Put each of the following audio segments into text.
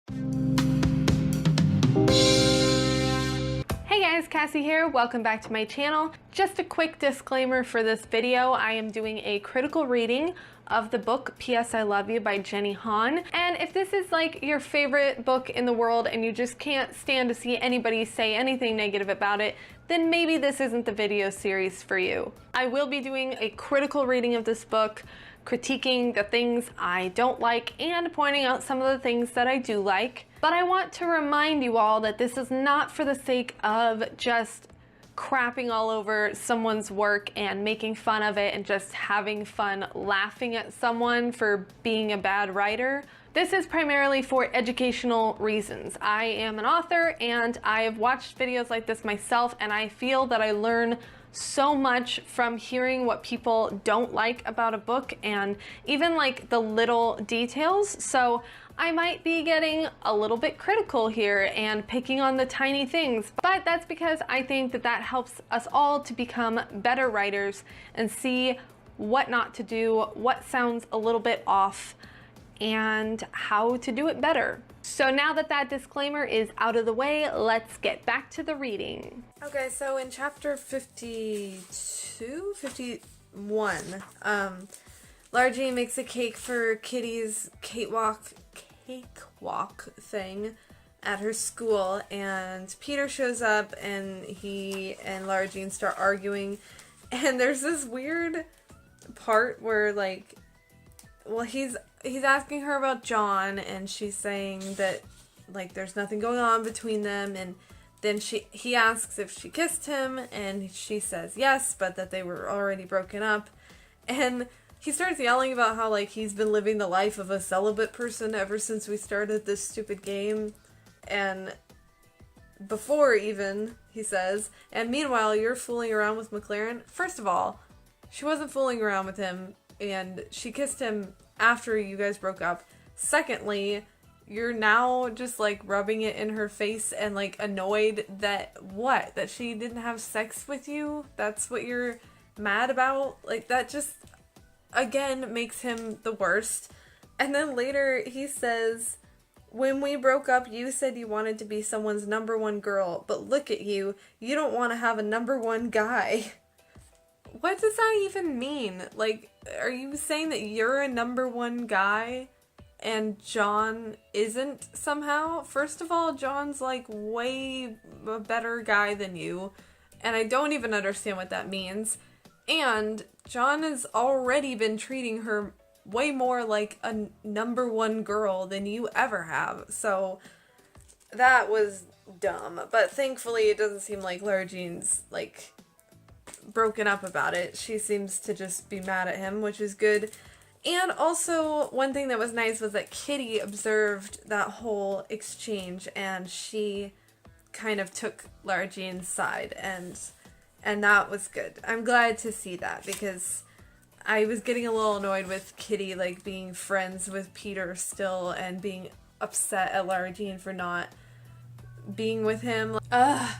Hey guys, Cassie here. Welcome back to my channel. Just a quick disclaimer for this video. I am doing a critical reading of the book P.S. I Love You by Jenny Han. And if this is like your favorite book in the world and you just can't stand to see anybody say anything negative about it, then maybe this isn't the video series for you. I will be doing a critical reading of this book, critiquing the things I don't like and pointing out some of the things that I do like. But I want to remind you all that this is not for the sake of just crapping all over someone's work and making fun of it and just having fun laughing at someone for being a bad writer. This is primarily for educational reasons. I am an author and I have watched videos like this myself, and I feel that I learn so much from hearing what people don't like about a book and even like the little details. So I might be getting a little bit critical here and picking on the tiny things, but that's because I think that that helps us all to become better writers and see what not to do, what sounds a little bit off, and how to do it better. So now that that disclaimer is out of the way, let's get back to the reading. Okay, so in chapter 51, Largie makes a cake for Kitty's cakewalk thing at her school, and Peter shows up and he and Lara Jean start arguing, and there's this weird part where like, well, he's asking her about John, and she's saying that like there's nothing going on between them, and then he asks if she kissed him, and she says yes, but that they were already broken up, and he starts yelling about how like he's been living the life of a celibate person ever since we started this stupid game, and before even, he says, and meanwhile you're fooling around with McLaren. First of all, she wasn't fooling around with him, and she kissed him after you guys broke up. Secondly, you're now just like rubbing it in her face and like annoyed that that she didn't have sex with you? That's what you're mad about? Like that just again makes him the worst. And then later he says, when we broke up you said you wanted to be someone's number one girl, but look at you, you don't want to have a number one guy. What does that even mean? Like, are you saying that you're a number one guy and John isn't somehow? First of all, John's like way a better guy than you, and I don't even understand what that means. And John has already been treating her way more like a number one girl than you ever have. So that was dumb. But thankfully it doesn't seem like Lara Jean's like broken up about it. She seems to just be mad at him, which is good. And also one thing that was nice was that Kitty observed that whole exchange, and she kind of took Lara Jean's side, and that was good. I'm glad to see that, because I was getting a little annoyed with Kitty like being friends with Peter still and being upset at Lara Jean for not being with him. Ugh.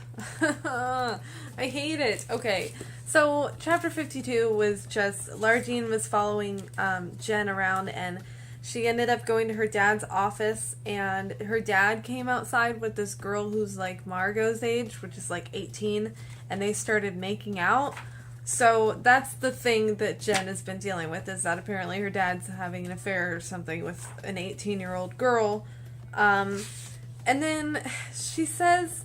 I hate it. Okay, so chapter 52 was just Lara Jean was following Jen around, and she ended up going to her dad's office, and her dad came outside with this girl who's like Margot's age, which is like 18, and they started making out. So that's the thing that Jen has been dealing with, is that apparently her dad's having an affair or something with an 18-year-old girl. And then she says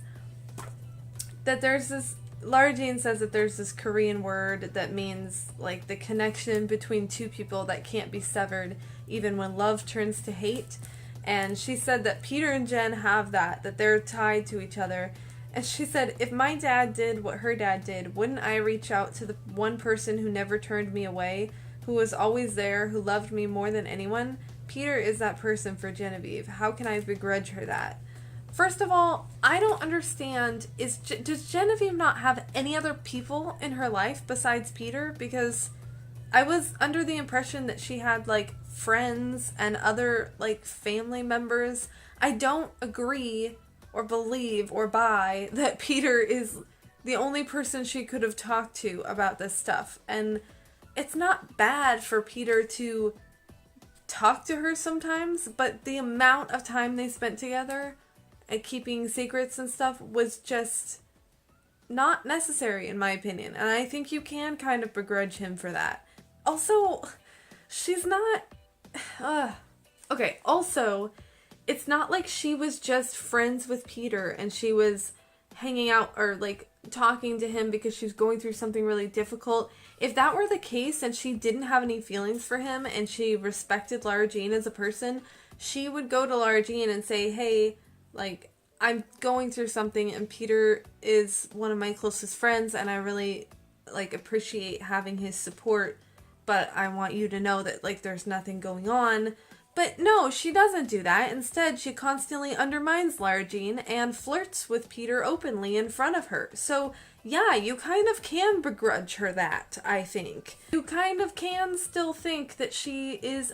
that there's this, Lara Jean says that there's this Korean word that means like the connection between two people that can't be severed even when love turns to hate. And she said that Peter and Jen have that they're tied to each other. And she said, if my dad did what her dad did, wouldn't I reach out to the one person who never turned me away, who was always there, who loved me more than anyone? Peter is that person for Genevieve. How can I begrudge her that? First of all, I don't understand, does Genevieve not have any other people in her life besides Peter? Because I was under the impression that she had like friends and other like family members. I don't agree or believe or buy that Peter is the only person she could have talked to about this stuff. And it's not bad for Peter to talk to her sometimes, but the amount of time they spent together and keeping secrets and stuff was just not necessary, in my opinion. And I think you can kind of begrudge him for that. Also, she's not... Okay, also, it's not like she was just friends with Peter and she was hanging out or, like, talking to him because she's going through something really difficult. If that were the case and she didn't have any feelings for him and she respected Lara Jean as a person, she would go to Lara Jean and say, hey, like, I'm going through something and Peter is one of my closest friends and I really, like, appreciate having his support, but I want you to know that, like, there's nothing going on. But no, she doesn't do that. Instead, she constantly undermines Lara Jean and flirts with Peter openly in front of her. So, yeah, you kind of can begrudge her that, I think. You kind of can still think that she is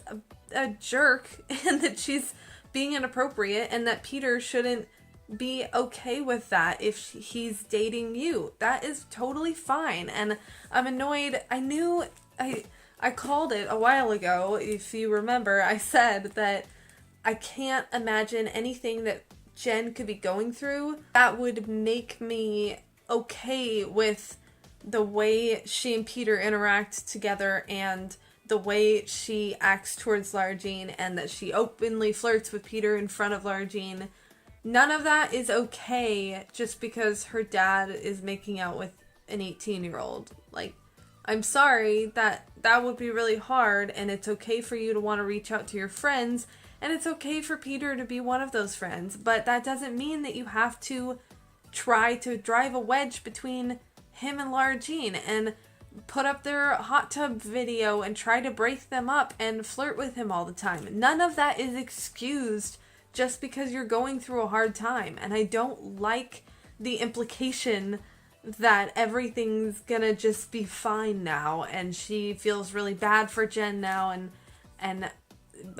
a jerk and that she's being inappropriate and that Peter shouldn't be okay with that if he's dating you. That is totally fine. And I'm annoyed. I called it a while ago, if you remember. I said that I can't imagine anything that Jen could be going through that would make me okay with the way she and Peter interact together and the way she acts towards Lara Jean and that she openly flirts with Peter in front of Lara Jean. None of that is okay just because her dad is making out with an 18-year-old. Like, I'm sorry, that would be really hard, and it's okay for you to want to reach out to your friends, and it's okay for Peter to be one of those friends, but that doesn't mean that you have to try to drive a wedge between him and Lara Jean and put up their hot tub video and try to break them up and flirt with him all the time. None of that is excused just because you're going through a hard time, and I don't like the implication that everything's gonna just be fine now and she feels really bad for Jen now and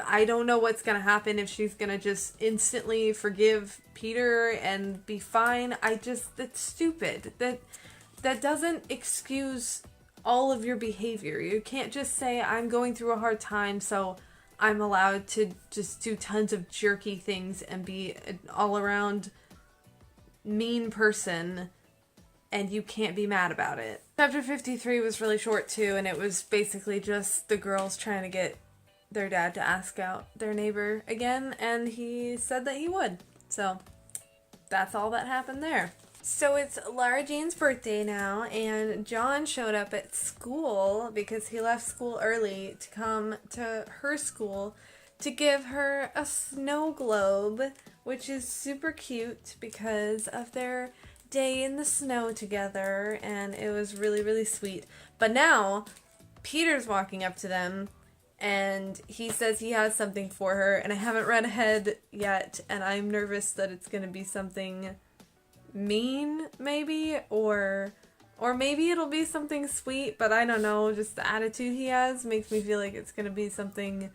I don't know what's gonna happen if she's gonna just instantly forgive Peter and be fine. That's stupid. That doesn't excuse all of your behavior. You can't just say, I'm going through a hard time, so I'm allowed to just do tons of jerky things and be an all-around mean person, and you can't be mad about it. Chapter 53 was really short too, and it was basically just the girls trying to get their dad to ask out their neighbor again, and he said that he would. So that's all that happened there. So it's Lara Jean's birthday now, and John showed up at school because he left school early to come to her school to give her a snow globe, which is super cute because of their day in the snow together, and it was really, really sweet. But now Peter's walking up to them and he says he has something for her, and I haven't read ahead yet, and I'm nervous that it's gonna be something mean, maybe, or maybe it'll be something sweet, but I don't know. Just the attitude he has makes me feel like it's gonna be something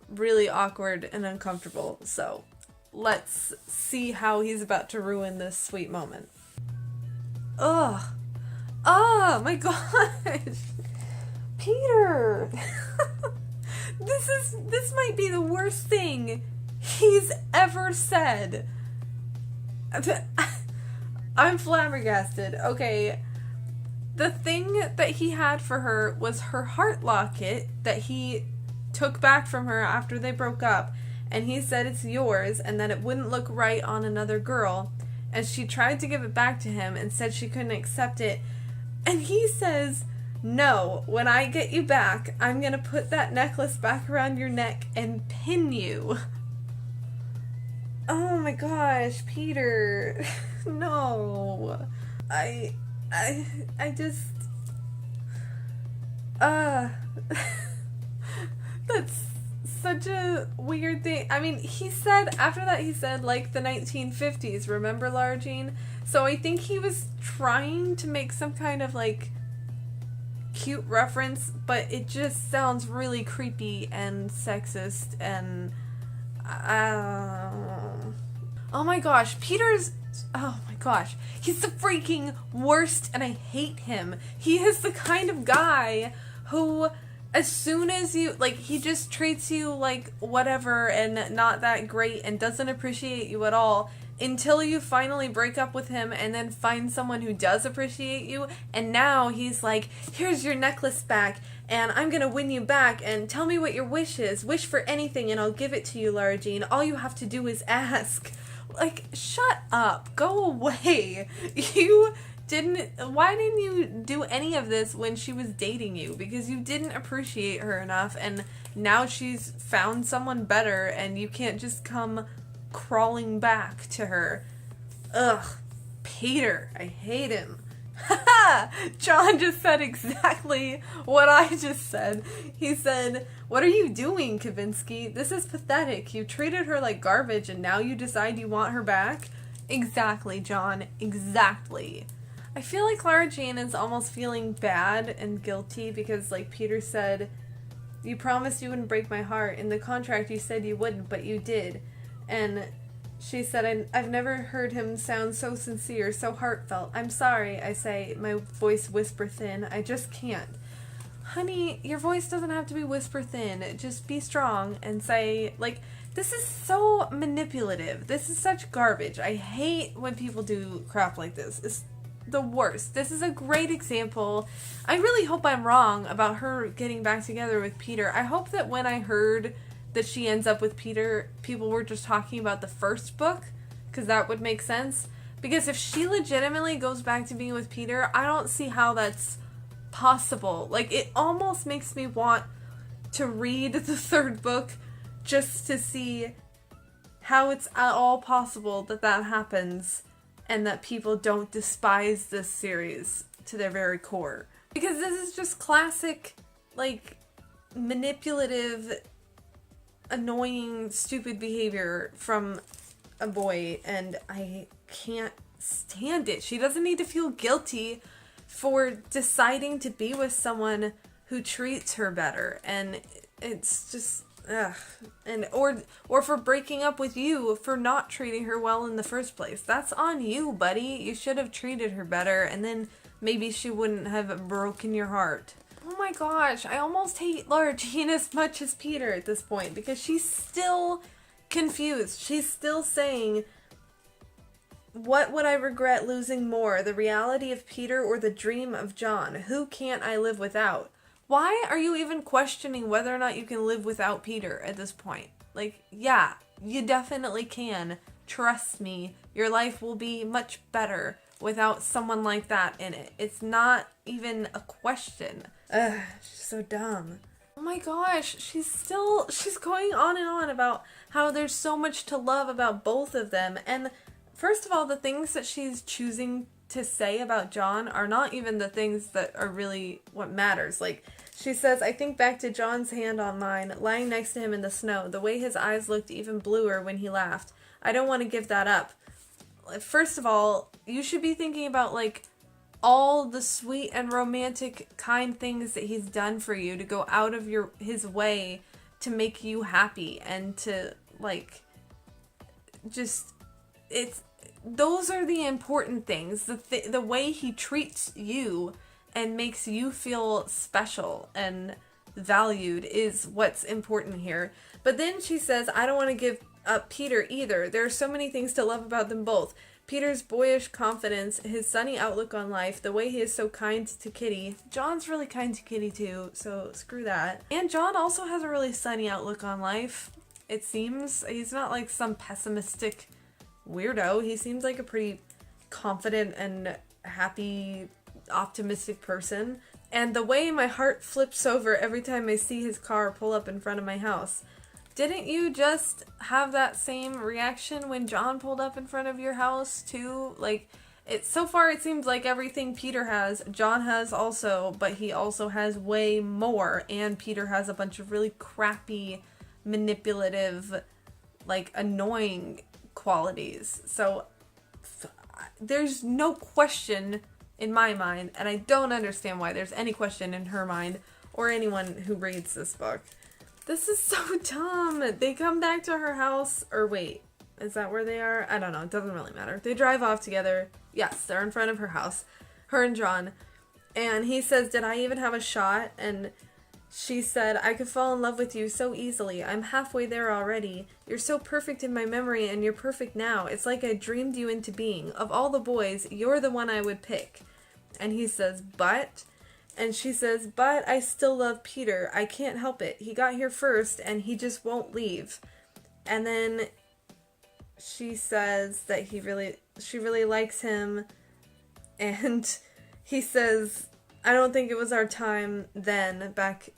really awkward and uncomfortable. So let's see how he's about to ruin this sweet moment. Ugh. Oh my gosh. Peter. This might be the worst thing he's ever said. I'm flabbergasted. Okay. The thing that he had for her was her heart locket that he took back from her after they broke up. And he said it's yours and that it wouldn't look right on another girl. And she tried to give it back to him and said she couldn't accept it. And he says, no, when I get you back, I'm going to put that necklace back around your neck and pin you. Oh my gosh, Peter. No. I just... That's such a weird thing. I mean, after that he said, like, the 1950s, remember, Lara Jean? So I think he was trying to make some kind of, like, cute reference, but it just sounds really creepy and sexist and... oh my gosh, oh my gosh, he's the freaking worst and I hate him. He is the kind of guy who as soon as you, like, he just treats you like whatever and not that great and doesn't appreciate you at all until you finally break up with him and then find someone who does appreciate you. And now he's like, here's your necklace back and I'm gonna win you back and tell me what your wish is. Wish for anything and I'll give it to you, Lara Jean. All you have to do is ask. Like, shut up. Go away. Why didn't you do any of this when she was dating you? Because you didn't appreciate her enough, and now she's found someone better, and you can't just come crawling back to her. Ugh. Peter. I hate him. Haha! John just said exactly what I just said. He said, "What are you doing, Kavinsky? This is pathetic. You treated her like garbage, and now you decide you want her back?" Exactly, John. Exactly. I feel like Lara Jean is almost feeling bad and guilty because, like, Peter said, you promised you wouldn't break my heart. In the contract you said you wouldn't, but you did. And she said, I've never heard him sound so sincere, so heartfelt. I'm sorry, I say, my voice whisper thin. I just can't. Honey, your voice doesn't have to be whisper thin. Just be strong and say, like, this is so manipulative. This is such garbage. I hate when people do crap like this. It's the worst. This is a great example. I really hope I'm wrong about her getting back together with Peter. I hope that when I heard that she ends up with Peter, people were just talking about the first book, because that would make sense. Because if she legitimately goes back to being with Peter, I don't see how that's possible. Like, it almost makes me want to read the third book just to see how it's at all possible that that happens and that people don't despise this series to their very core. Because this is just classic, like, manipulative, annoying, stupid behavior from a boy, and I can't stand it. She doesn't need to feel guilty for deciding to be with someone who treats her better, and it's just, ugh. And or for breaking up with you for not treating her well in the first place. That's on you, buddy. You should have treated her better, and then maybe she wouldn't have broken your heart. Oh my gosh, I almost hate Lara Jean as much as Peter at this point, because she's still confused. She's still saying, what would I regret losing more, the reality of Peter or the dream of John? Who can't I live without? Why are you even questioning whether or not you can live without Peter at this point? Like, yeah, you definitely can. Trust me, your life will be much better without someone like that in it. It's not even a question. Ugh, she's so dumb. Oh my gosh, she's going on and on about how there's so much to love about both of them. And first of all, the things that she's choosing to say about John are not even the things that are really what matters. Like, she says, I think back to John's hand on mine, lying next to him in the snow, the way his eyes looked even bluer when he laughed. I don't want to give that up. First of all, you should be thinking about, like, all the sweet and romantic, kind things that he's done for you, to go out of his way to make you happy and to, like, just, those are the important things. The way he treats you and makes you feel special and valued is what's important here. But then she says, I don't want to give up Peter either. There are so many things to love about them both. Peter's boyish confidence, his sunny outlook on life, the way he is so kind to Kitty. John's really kind to Kitty too, so screw that. And John also has a really sunny outlook on life, it seems. He's not like some pessimistic weirdo. He seems like a pretty confident and happy, optimistic person. And the way my heart flips over every time I see his car pull up in front of my house. Didn't you just have that same reaction when John pulled up in front of your house too? Like, so far it seems like everything Peter has, John has also, but he also has way more, and Peter has a bunch of really crappy, manipulative, like, annoying qualities. So there's no question in my mind, and I don't understand why there's any question in her mind or anyone who reads this book. This is so dumb. They come back to her house, or wait, is that where they are? I don't know. It doesn't really matter. They drive off together. Yes, they're in front of her house, her and John. And he says, did I even have a shot? And she said, I could fall in love with you so easily. I'm halfway there already. You're so perfect in my memory, and you're perfect now. It's like I dreamed you into being. Of all the boys, you're the one I would pick. And he says, but? And she says, but I still love Peter. I can't help it. He got here first, and he just won't leave. And then she says that she really likes him, and he says, I don't think it was our time then, back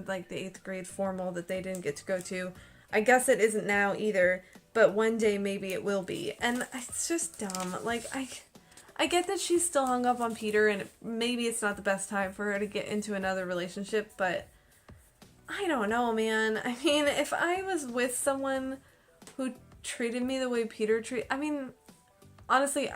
like the 8th grade formal that they didn't get to go to. I guess it isn't now either, but one day maybe it will be. And it's just dumb. Like, I get that she's still hung up on Peter, and maybe it's not the best time for her to get into another relationship, but I don't know, man. I mean, if I was with someone who treated me the way Peter honestly,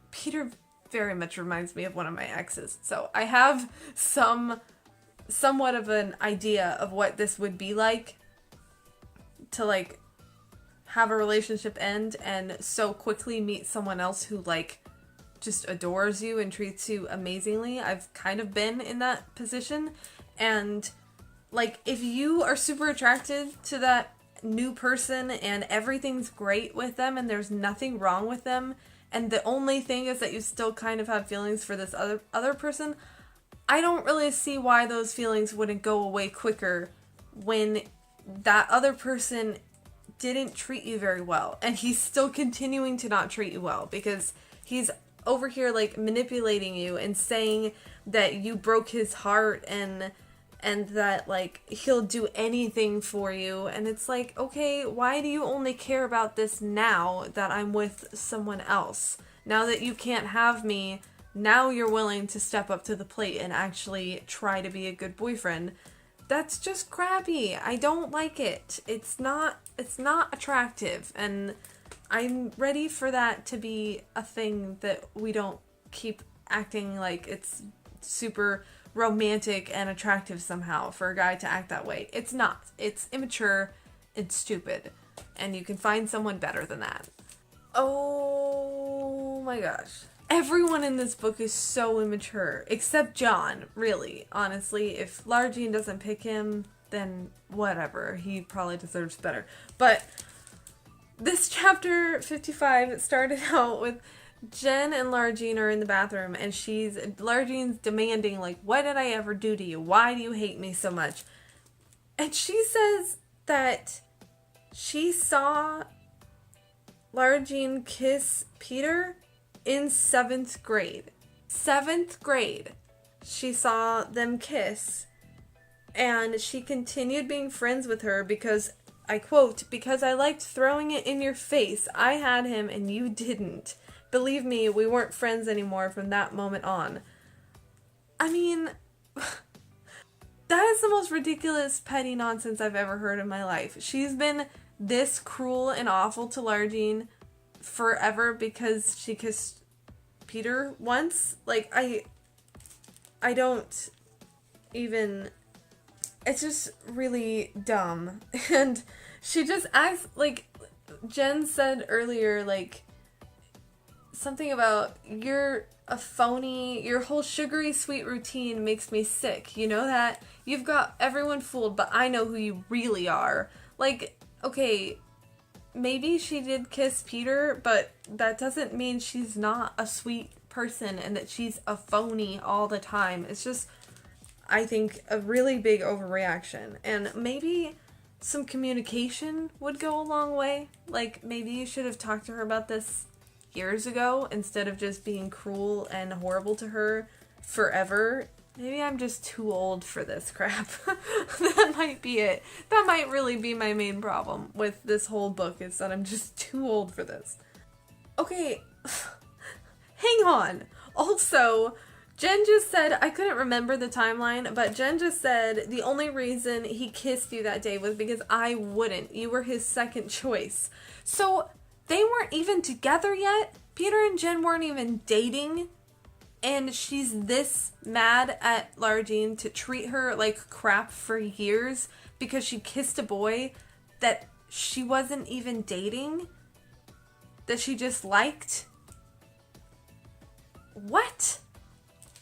Peter very much reminds me of one of my exes. So I have somewhat of an idea of what this would be like to, like, have a relationship end and so quickly meet someone else who, like, just adores you and treats you amazingly. I've kind of been in that position. And, like, if you are super attracted to that new person and everything's great with them and there's nothing wrong with them, and the only thing is that you still kind of have feelings for this other person, I don't really see why those feelings wouldn't go away quicker when that other person didn't treat you very well, and he's still continuing to not treat you well because he's over here, like, manipulating you and saying that you broke his heart and that, like, he'll do anything for you. And it's like, okay, why do you only care about this now that I'm with someone else? Now that you can't have me, now you're willing to step up to the plate and actually try to be a good boyfriend. That's just crappy. I don't like it. It's not attractive, and I'm ready for that to be a thing, that we don't keep acting like it's super romantic and attractive somehow for a guy to act that way. It's not. It's immature. It's stupid. And you can find someone better than that. Oh my gosh. Everyone in this book is so immature. Except John, really. Honestly, if Largene doesn't pick him, then whatever. He probably deserves better. But this chapter 55 started out with Jen and Largene are in the bathroom, and Largene's demanding, like, what did I ever do to you? Why do you hate me so much? And she says that she saw Largene kiss Peter in 7th grade. 7th grade. She saw them kiss, and she continued being friends with her because, I quote, because I liked throwing it in your face. I had him and you didn't. Believe me, we weren't friends anymore from that moment on. I mean, that is the most ridiculous, petty nonsense I've ever heard in my life. She's been this cruel and awful to Largene forever because she kissed Peter once. Like, I don't even... It's just really dumb. And she just acts like... Jen said earlier, like, something about, you're a phony, your whole sugary sweet routine makes me sick. You know that? You've got everyone fooled, but I know who you really are. Like, okay, maybe she did kiss Peter, but that doesn't mean she's not a sweet person and that she's a phony all the time. It's just, I think, a really big overreaction. And maybe some communication would go a long way. Like, maybe you should have talked to her about this years ago instead of just being cruel and horrible to her forever. Maybe I'm just too old for this crap. That might be it. That might really be my main problem with this whole book, is that I'm just too old for this. Okay, hang on. Also, Jen just said, I couldn't remember the timeline, but Jen just said the only reason he kissed you that day was because I wouldn't. You were his second choice. So they weren't even together yet. Peter and Jen weren't even dating. And she's this mad at Largene to treat her like crap for years because she kissed a boy that she wasn't even dating, that she just liked. What?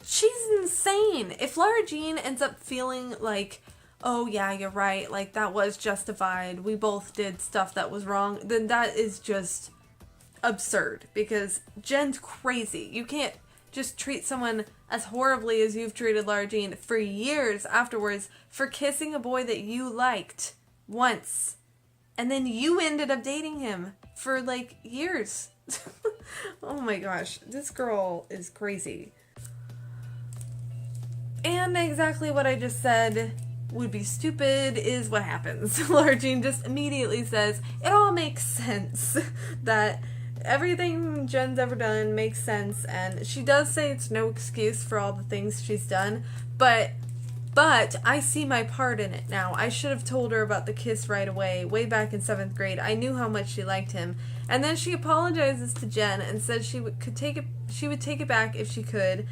she's insane. If Lara Jean ends up feeling like, oh yeah, you're right, like that was justified, we both did stuff that was wrong, then that is just absurd, because Jen's crazy. You can't just treat someone as horribly as you've treated Lara Jean for years afterwards for kissing a boy that you liked once. And then you ended up dating him for like years. Oh my gosh, this girl is crazy. And exactly what I just said would be stupid is what happens. Lara Jean just immediately says, it all makes sense. That everything Jen's ever done makes sense, and she does say it's no excuse for all the things she's done, but I see my part in it now. I should have told her about the kiss right away, way back in 7th grade. I knew how much she liked him. And then she apologizes to Jen and says she would take it back if she could.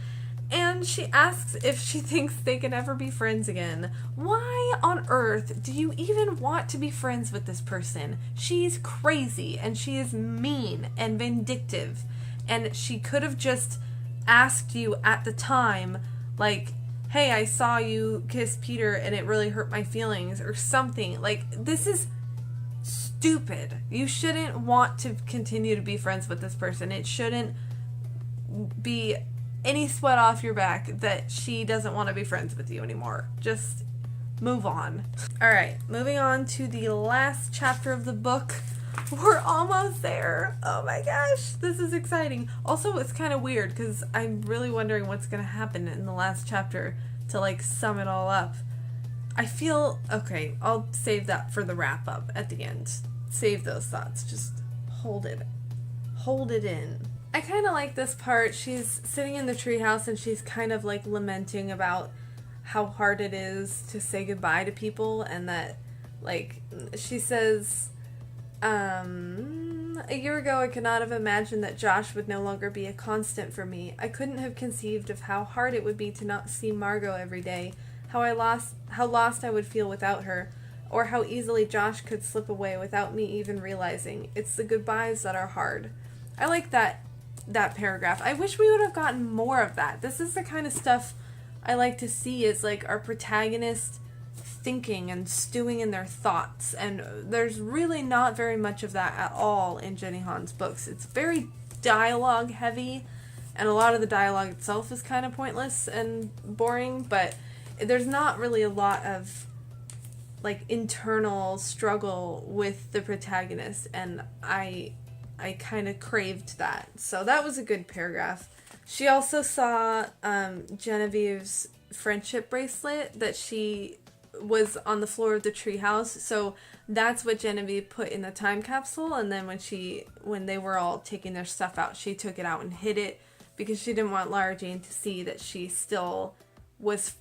And she asks if she thinks they can ever be friends again. Why on earth do you even want to be friends with this person? She's crazy, and she is mean and vindictive. And she could have just asked you at the time, like, hey, I saw you kiss Peter and it really hurt my feelings, or something. Like, this is stupid. You shouldn't want to continue to be friends with this person. It shouldn't be any sweat off your back that she doesn't want to be friends with you anymore. Just move on. Alright, moving on to the last chapter of the book. We're almost there. Oh my gosh, this is exciting. Also, it's kind of weird because I'm really wondering what's going to happen in the last chapter to like sum it all up. I feel, okay, I'll save that for the wrap up at the end. Save those thoughts. Just hold it. Hold it in. I kind of like this part. She's sitting in the treehouse and she's kind of like lamenting about how hard it is to say goodbye to people, and that, like, she says, a year ago I could not have imagined that Josh would no longer be a constant for me. I couldn't have conceived of how hard it would be to not see Margot every day, how lost I would feel without her, or how easily Josh could slip away without me even realizing. It's the goodbyes that are hard. I like that paragraph. I wish we would have gotten more of that. This is the kind of stuff I like to see, is like our protagonist thinking and stewing in their thoughts, and there's really not very much of that at all in Jenny Han's books. It's very dialogue heavy, and a lot of the dialogue itself is kind of pointless and boring, but there's not really a lot of like internal struggle with the protagonist, and I kind of craved that. So that was a good paragraph. She also saw Genevieve's friendship bracelet that she was on the floor of the treehouse. So that's what Genevieve put in the time capsule. And then when they were all taking their stuff out, she took it out and hid it because she didn't want Lara Jean to see that she still was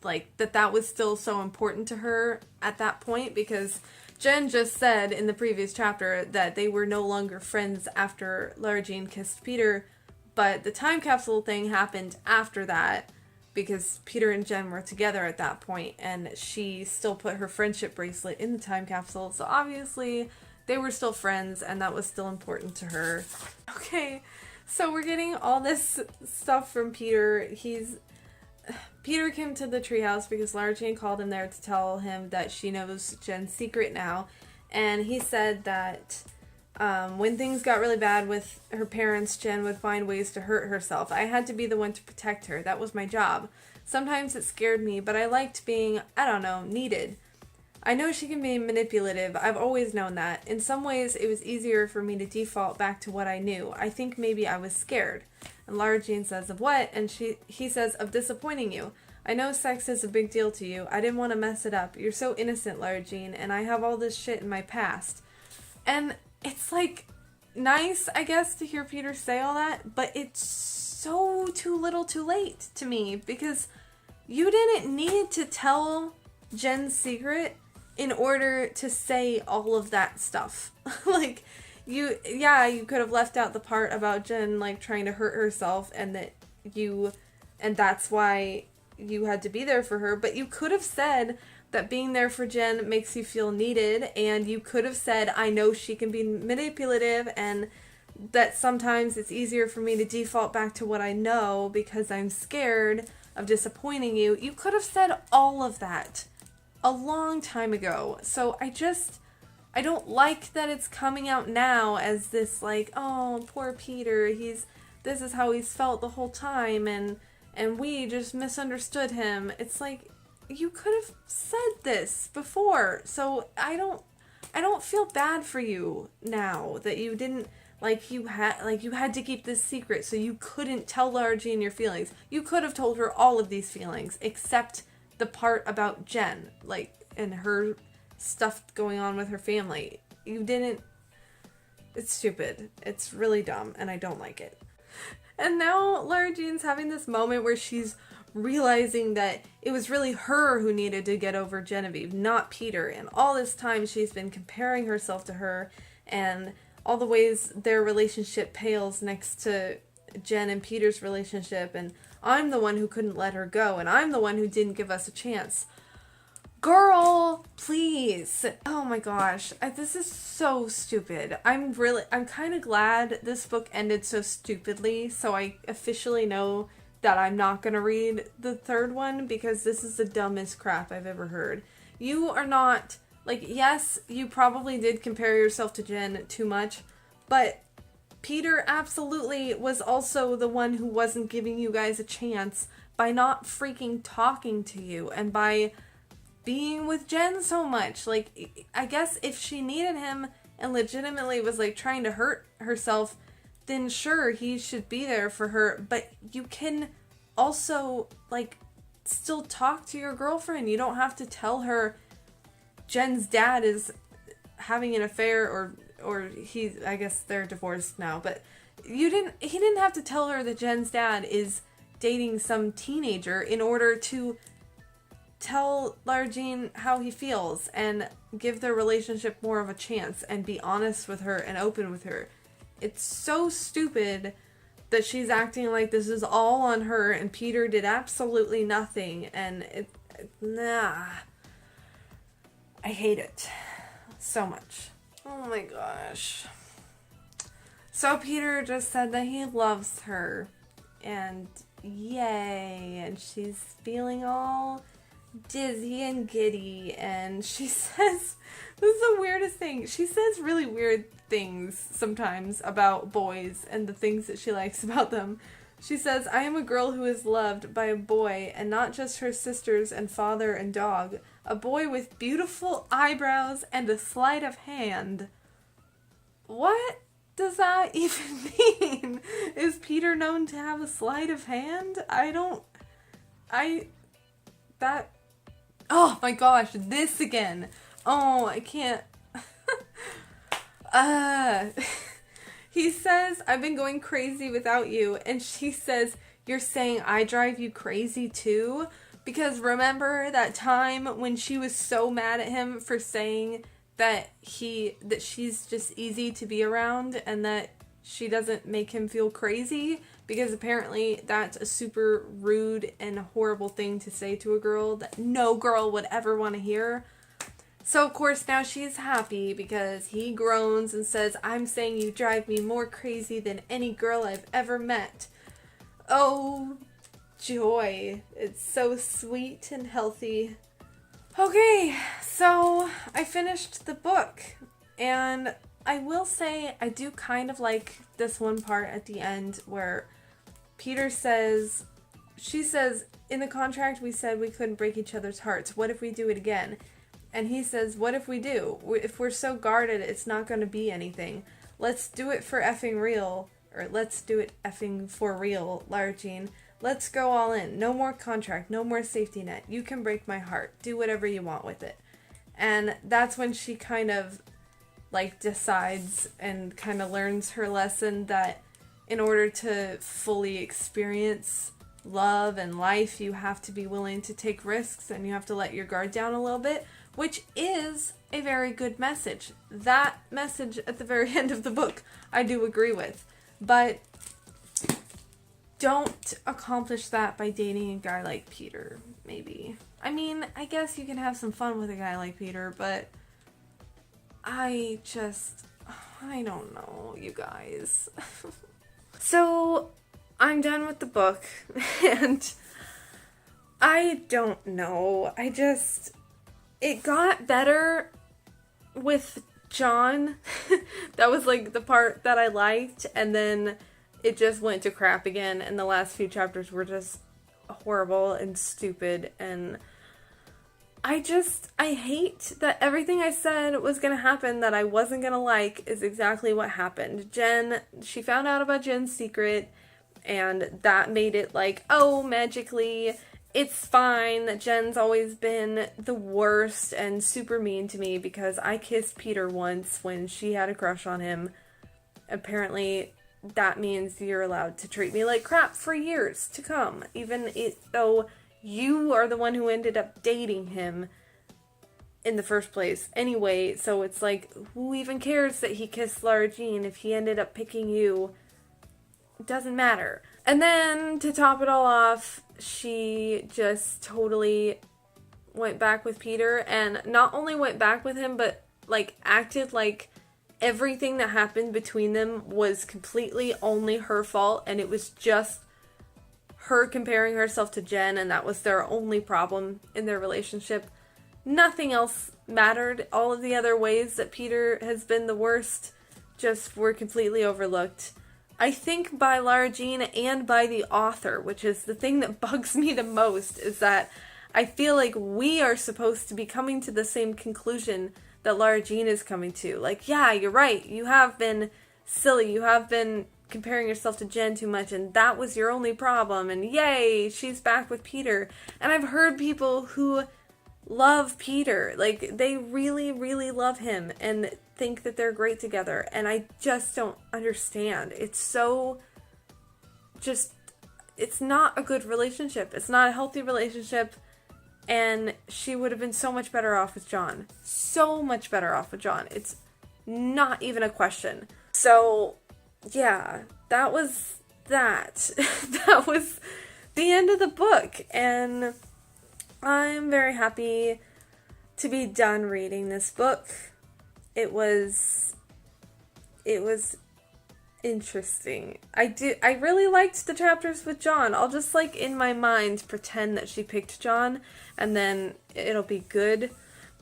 like, that was still so important to her at that point, because Jen just said in the previous chapter that they were no longer friends after Lara Jean kissed Peter, but the time capsule thing happened after that because Peter and Jen were together at that point, and she still put her friendship bracelet in the time capsule, so obviously they were still friends and that was still important to her. Okay, so we're getting all this stuff from Peter. Peter came to the treehouse because Lara Jean called him there to tell him that she knows Jen's secret now. And he said that when things got really bad with her parents, Jen would find ways to hurt herself. I had to be the one to protect her. That was my job. Sometimes it scared me, but I liked being, needed. I know she can be manipulative. I've always known that. In some ways, it was easier for me to default back to what I knew. I think maybe I was scared. And Lara Jean says, of what? And he says, of disappointing you. I know sex is a big deal to you. I didn't want to mess it up. You're so innocent, Lara Jean, and I have all this shit in my past. And it's like nice, I guess, to hear Peter say all that, but it's so too little too late to me, because you didn't need to tell Jen's secret in order to say all of that stuff. Like, you could have left out the part about Jen, like, trying to hurt herself, and that's why you had to be there for her, but you could have said that being there for Jen makes you feel needed, and you could have said, I know she can be manipulative, and that sometimes it's easier for me to default back to what I know because I'm scared of disappointing you. You could have said all of that a long time ago. So I don't like that it's coming out now as this like, oh, poor Peter, this is how he's felt the whole time, and we just misunderstood him. It's like, you could have said this before. So I don't feel bad for you now that you didn't, you had to keep this secret, so you couldn't tell Lara Jean your feelings. You could have told her all of these feelings, except the part about Jen, and her stuff going on with her family. You didn't. It's stupid. It's really dumb, and I don't like it. And now Lara Jean's having this moment where she's realizing that it was really her who needed to get over Genevieve, not Peter. And all this time she's been comparing herself to her, and all the ways their relationship pales next to Jen and Peter's relationship, and I'm the one who couldn't let her go, and I'm the one who didn't give us a chance. Girl, please. Oh my gosh. This is so stupid. I'm kind of glad this book ended so stupidly, so I officially know that I'm not going to read the third one, because this is the dumbest crap I've ever heard. You are not, yes, you probably did compare yourself to Jen too much, but Peter absolutely was also the one who wasn't giving you guys a chance by not freaking talking to you and by being with Jen so much. I guess if she needed him and legitimately was trying to hurt herself, then sure, he should be there for her. But you can also still talk to your girlfriend. You don't have to tell her Jen's dad is having an affair, or I guess they're divorced now, but he didn't have to tell her that Jen's dad is dating some teenager in order to tell Lara Jean how he feels and give their relationship more of a chance and be honest with her and open with her. It's so stupid that she's acting like this is all on her and Peter did absolutely nothing, and I hate it so much. Oh my gosh. So Peter just said that he loves her, and yay, and she's feeling all dizzy and giddy, and she says, this is the weirdest thing, she says really weird things sometimes about boys and the things that she likes about them. She says, I am a girl who is loved by a boy, and not just her sisters and father and dog, a boy with beautiful eyebrows and a sleight of hand. What does that even mean? Is Peter known to have a sleight of hand? Oh my gosh, this again. Oh, I can't. He says, I've been going crazy without you. And she says, you're saying I drive you crazy too? Because remember that time when she was so mad at him for saying that she's just easy to be around and that she doesn't make him feel crazy? Because apparently that's a super rude and horrible thing to say to a girl that no girl would ever want to hear. So of course now she's happy because he groans and says, I'm saying you drive me more crazy than any girl I've ever met. Oh, joy. It's so sweet and healthy. Okay, so I finished the book, and I will say I do kind of like this one part at the end where Peter says, she says, in the contract we said we couldn't break each other's hearts. What if we do it again? And he says, what if we do? If we're so guarded, it's not going to be anything. Let's do it for effing real. Or let's do it effing for real, Lara Jean. Let's go all in. No more contract. No more safety net. You can break my heart. Do whatever you want with it. And that's when she kind of, decides and kind of learns her lesson that in order to fully experience love and life, you have to be willing to take risks and you have to let your guard down a little bit, which is a very good message. That message at the very end of the book, I do agree with. But don't accomplish that by dating a guy like Peter, maybe. I mean, I guess you can have some fun with a guy like Peter, but I just... I don't know, you guys. So, I'm done with the book, and I don't know. It got better with John. That was like the part that I liked, and then it just went to crap again, and the last few chapters were just horrible and stupid, and I hate that everything I said was gonna happen that I wasn't gonna like is exactly what happened. She found out about Jen's secret, and that made it like, oh, magically, it's fine that Jen's always been the worst and super mean to me because I kissed Peter once when she had a crush on him. Apparently, that means you're allowed to treat me like crap for years to come, even though you are the one who ended up dating him in the first place anyway. So it's like, who even cares that he kissed Lara Jean if he ended up picking you? It doesn't matter. And then, to top it all off, she just totally went back with Peter, and not only went back with him, but like acted like everything that happened between them was completely only her fault, and it was just her comparing herself to Jen, and that was their only problem in their relationship. Nothing else mattered. All of the other ways that Peter has been the worst just were completely overlooked. I think by Lara Jean and by the author, which is the thing that bugs me the most, is that I feel like we are supposed to be coming to the same conclusion that Lara Jean is coming to. Like, yeah, you're right. You have been silly. You have been comparing yourself to Jen too much, and that was your only problem, and yay, she's back with Peter. And I've heard people who love Peter, like, they really, really love him, and think that they're great together, and I just don't understand. It's so, it's not a good relationship. It's not a healthy relationship, and she would have been so much better off with John. So much better off with John. It's not even a question. So, yeah, that was that. That was the end of the book, and I'm very happy to be done reading this book. It was interesting. I really liked the chapters with John. I'll just, like, in my mind pretend that she picked John, and then it'll be good.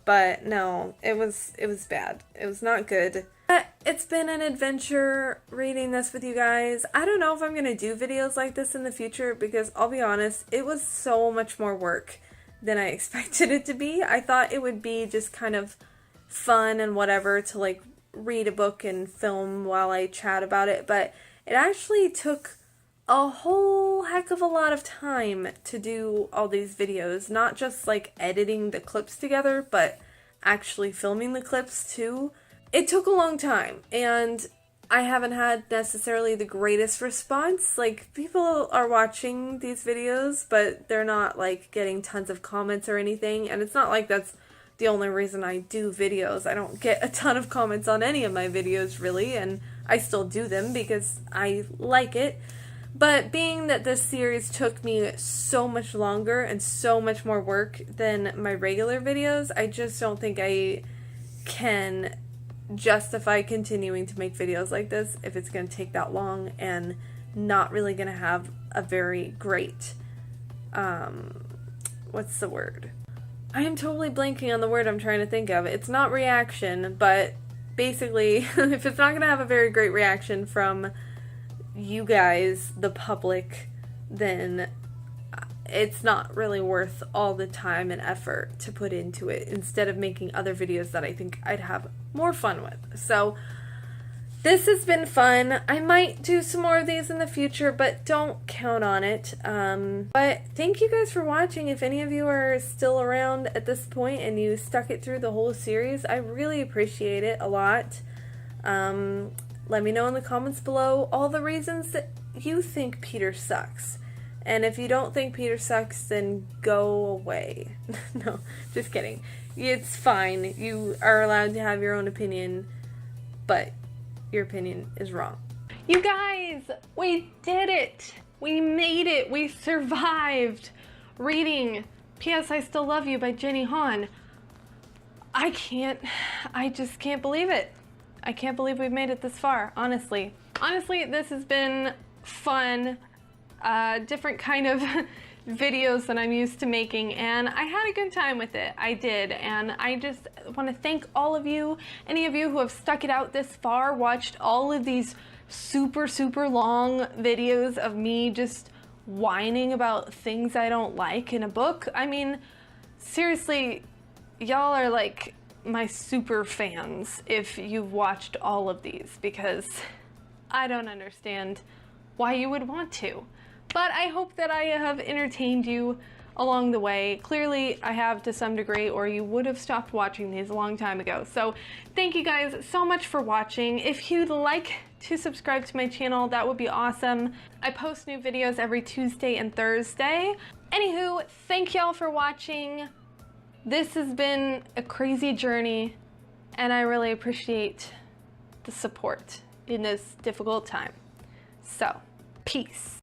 But no, it was bad. It was not good. But it's been an adventure reading this with you guys. I don't know if I'm going to do videos like this in the future, because I'll be honest, it was so much more work than I expected it to be. I thought it would be just kind of fun and whatever to, like, read a book and film while I chat about it, but it actually took a whole heck of a lot of time to do all these videos. Not just, like, editing the clips together, but actually filming the clips too. It took a long time, and I haven't had necessarily the greatest response. Like, people are watching these videos, but they're not, like, getting tons of comments or anything, and it's not like that's the only reason I do videos. I don't get a ton of comments on any of my videos, really, and I still do them because I like it. But being that this series took me so much longer and so much more work than my regular videos, I just don't think I can justify continuing to make videos like this if it's going to take that long and not really going to have a very great, what's the word? I am totally blanking on the word I'm trying to think of. It's not reaction, but basically, if it's not going to have a very great reaction from you guys, the public, then it's not really worth all the time and effort to put into it instead of making other videos that I think I'd have more fun with. So this has been fun. I might do some more of these in the future, but don't count on it. But thank you guys for watching. If any of you are still around at this point and you stuck it through the whole series, I really appreciate it a lot. Let me know in the comments below all the reasons that you think Peter sucks. And if you don't think Peter sucks, then go away. No, just kidding. It's fine. You are allowed to have your own opinion, but your opinion is wrong. You guys, we did it! We made it! We survived reading P.S. I Still Love You by Jenny Han. I just can't believe it. I can't believe we've made it this far, honestly. Honestly, this has been fun, different kind of videos that I'm used to making, and I had a good time with it. I did, and I just want to thank all of you, any of you who have stuck it out this far, watched all of these super long videos of me just whining about things I don't like in a book. I mean, seriously, y'all are like my super fans if you've watched all of these, because I don't understand why you would want to. But I hope that I have entertained you along the way. Clearly I have to some degree, or you would have stopped watching these a long time ago. So thank you guys so much for watching. If you'd like to subscribe to my channel, that would be awesome. I post new videos every Tuesday and Thursday. Anywho, thank y'all for watching. This has been a crazy journey, and I really appreciate the support in this difficult time. So, peace.